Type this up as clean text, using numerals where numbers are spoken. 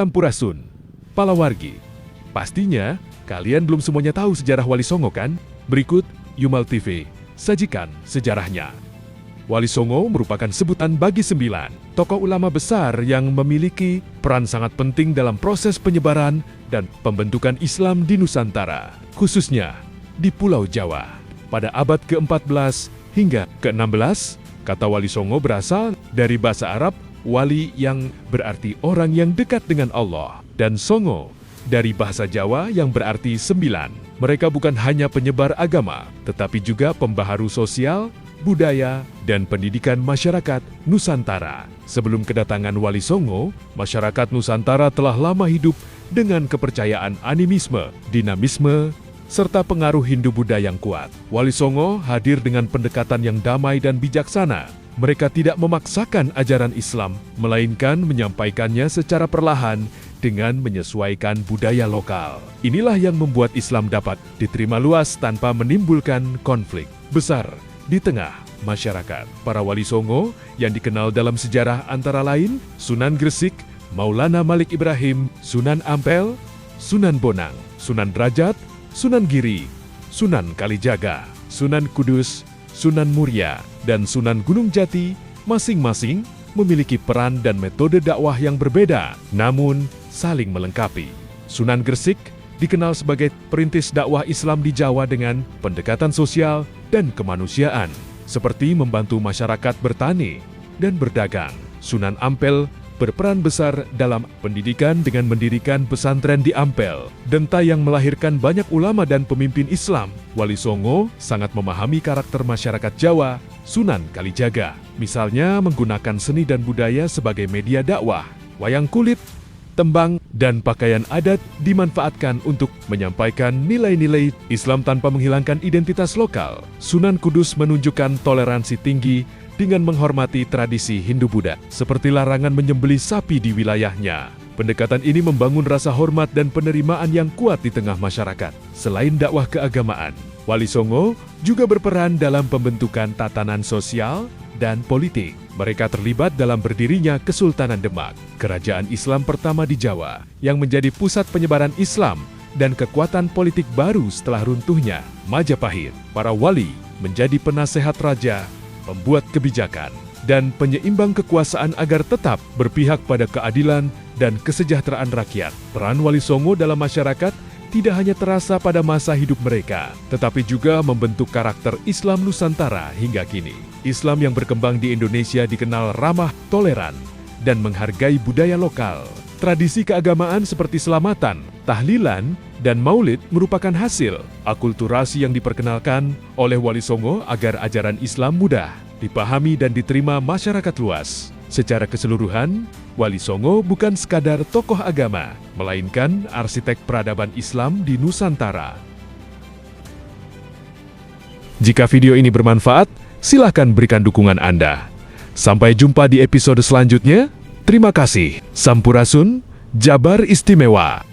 Sampurasun, Palawargi. Pastinya, kalian belum semuanya tahu sejarah Wali Songo kan? Berikut, Yumal TV, sajikan sejarahnya. Wali Songo merupakan sebutan bagi 9 tokoh ulama besar yang memiliki peran sangat penting dalam proses penyebaran dan pembentukan Islam di Nusantara, khususnya di Pulau Jawa. Pada abad ke-14 hingga ke-16, kata Wali Songo berasal dari bahasa Arab wali yang berarti orang yang dekat dengan Allah, dan Songo dari bahasa Jawa yang berarti 9. Mereka bukan hanya penyebar agama, tetapi juga pembaharu sosial, budaya, dan pendidikan masyarakat Nusantara. Sebelum kedatangan Wali Songo, masyarakat Nusantara telah lama hidup dengan kepercayaan animisme, dinamisme, serta pengaruh Hindu Buddha yang kuat. Wali Songo hadir dengan pendekatan yang damai dan bijaksana. Mereka tidak memaksakan ajaran Islam, melainkan menyampaikannya secara perlahan dengan menyesuaikan budaya lokal. Inilah yang membuat Islam dapat diterima luas tanpa menimbulkan konflik besar di tengah masyarakat. Para Wali Songo yang dikenal dalam sejarah antara lain Sunan Gresik, Maulana Malik Ibrahim, Sunan Ampel, Sunan Bonang, Sunan Derajat, Sunan Giri, Sunan Kalijaga, Sunan Kudus, Sunan Muria, dan Sunan Gunung Jati masing-masing memiliki peran dan metode dakwah yang berbeda, namun saling melengkapi. Sunan Gresik dikenal sebagai perintis dakwah Islam di Jawa dengan pendekatan sosial dan kemanusiaan, seperti membantu masyarakat bertani dan berdagang. Sunan Ampel berperan besar dalam pendidikan dengan mendirikan pesantren di Ampel, Denta yang melahirkan banyak ulama dan pemimpin Islam. Wali Songo sangat memahami karakter masyarakat Jawa. Sunan Kalijaga, misalnya, menggunakan seni dan budaya sebagai media dakwah. Wayang kulit, tembang, dan pakaian adat dimanfaatkan untuk menyampaikan nilai-nilai Islam tanpa menghilangkan identitas lokal. Sunan Kudus menunjukkan toleransi tinggi dengan menghormati tradisi Hindu-Buddha, seperti larangan menyembelih sapi di wilayahnya. Pendekatan ini membangun rasa hormat dan penerimaan yang kuat di tengah masyarakat. Selain dakwah keagamaan, Wali Songo juga berperan dalam pembentukan tatanan sosial dan politik. Mereka terlibat dalam berdirinya Kesultanan Demak, kerajaan Islam pertama di Jawa, yang menjadi pusat penyebaran Islam dan kekuatan politik baru setelah runtuhnya Majapahit. Para wali menjadi penasehat raja, pembuat kebijakan, dan penyeimbang kekuasaan agar tetap berpihak pada keadilan dan kesejahteraan rakyat. Peran Wali Songo dalam masyarakat tidak hanya terasa pada masa hidup mereka, tetapi juga membentuk karakter Islam Nusantara hingga kini. Islam yang berkembang di Indonesia dikenal ramah, toleran, dan menghargai budaya lokal. Tradisi keagamaan seperti selamatan, tahlilan, dan maulid merupakan hasil akulturasi yang diperkenalkan oleh Wali Songo agar ajaran Islam mudah dipahami dan diterima masyarakat luas. Secara keseluruhan, Wali Songo bukan sekadar tokoh agama, melainkan arsitek peradaban Islam di Nusantara. Jika video ini bermanfaat, silakan berikan dukungan Anda. Sampai jumpa di episode selanjutnya. Terima kasih. Sampurasun, Jabar Istimewa.